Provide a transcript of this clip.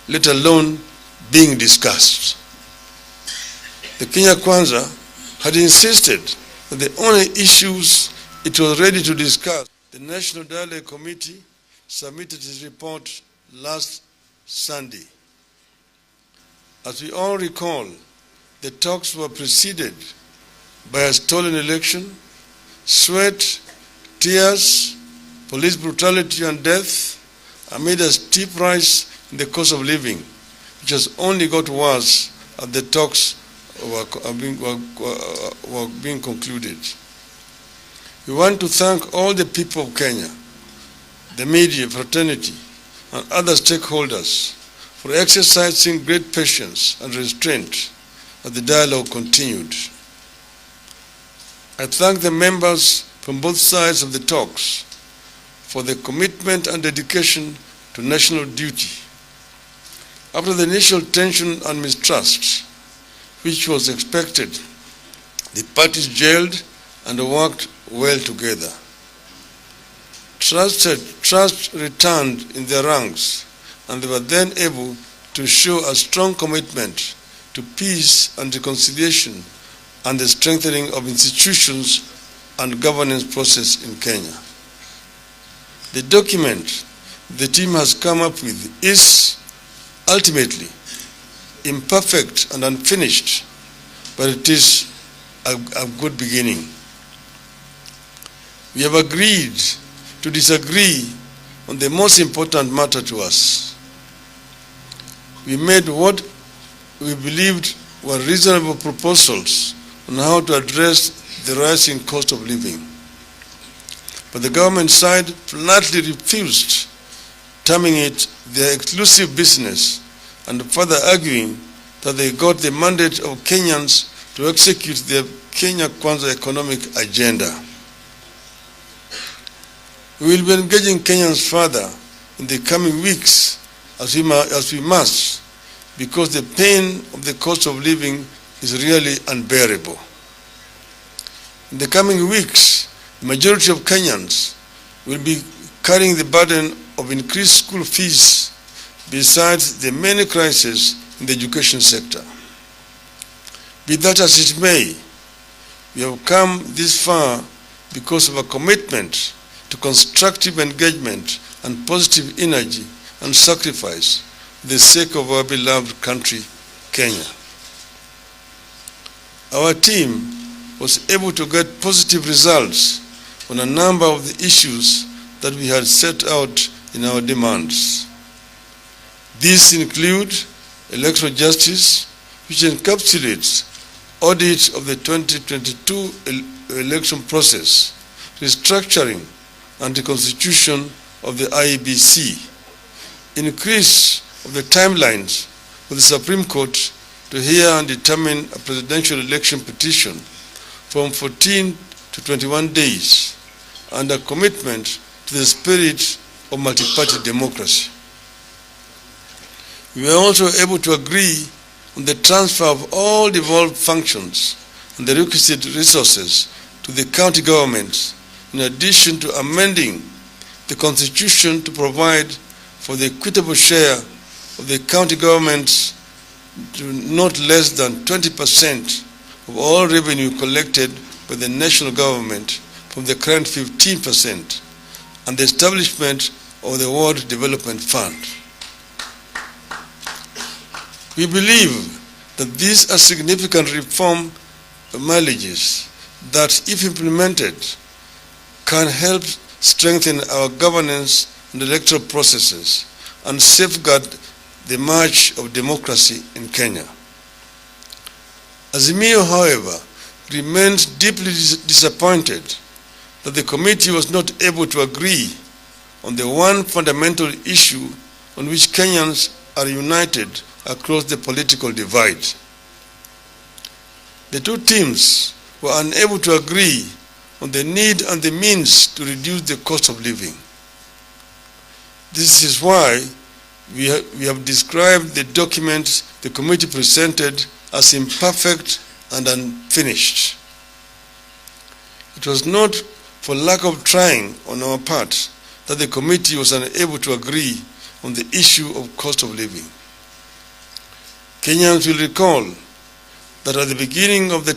let alone being discussed. The Kenya Kwanza had insisted that the only issues it was ready to discuss. The National Dialogue Committee submitted its report last Sunday. As we all recall, the talks were preceded by a stolen election, sweat, tears, police brutality and death, amid a steep rise in the cost of living, which has only got worse as the talks were being concluded. We want to thank all the people of Kenya, the media, fraternity, and other stakeholders for exercising great patience and restraint as the dialogue continued. I thank the members from both sides of the talks for their commitment and dedication to national duty. After the initial tension and mistrust, which was expected, the parties gelled and worked well together. Trust returned in their ranks, and they were then able to show a strong commitment to peace and reconciliation and the strengthening of institutions and governance process in Kenya. The document the team has come up with is ultimately imperfect and unfinished, but it is a good beginning. We have agreed to disagree on the most important matter to us. We made what we believed were reasonable proposals on how to address the rising cost of living. But the government side flatly refused, terming it their exclusive business and further arguing that they got the mandate of Kenyans to execute their Kenya Kwanza economic agenda. We will be engaging Kenyans further in the coming weeks as we must, because the pain of the cost of living is really unbearable. In the coming weeks, the majority of Kenyans will be carrying the burden of increased school fees besides the many crises in the education sector. Be that as it may, we have come this far because of a commitment to constructive engagement and positive energy and sacrifice for the sake of our beloved country, Kenya. Our team was able to get positive results on a number of the issues that we had set out in our demands. These include electoral justice, which encapsulates audit of the 2022 election process, restructuring and the constitution of the IEBC, increase of the timelines for the Supreme Court to hear and determine a presidential election petition from 14 to 21 days, and a commitment to the spirit of multi-party democracy. We were also able to agree on the transfer of all devolved functions and the requisite resources to the county governments, in addition to amending the constitution to provide for the equitable share of the county governments to not less than 20% of all revenue collected by the national government from the current 15%, and the establishment of the World Development Fund. We believe that these are significant reform mileages that, if implemented, can help strengthen our governance and electoral processes and safeguard the march of democracy in Kenya. Azimio, however, remains deeply disappointed that the committee was not able to agree on the one fundamental issue on which Kenyans are united across the political divide. The two teams were unable to agree on the need and the means to reduce the cost of living. This is why we have described the document the committee presented as imperfect and unfinished. It was not for lack of trying on our part that the committee was unable to agree on the issue of cost of living. Kenyans will recall that at the beginning of the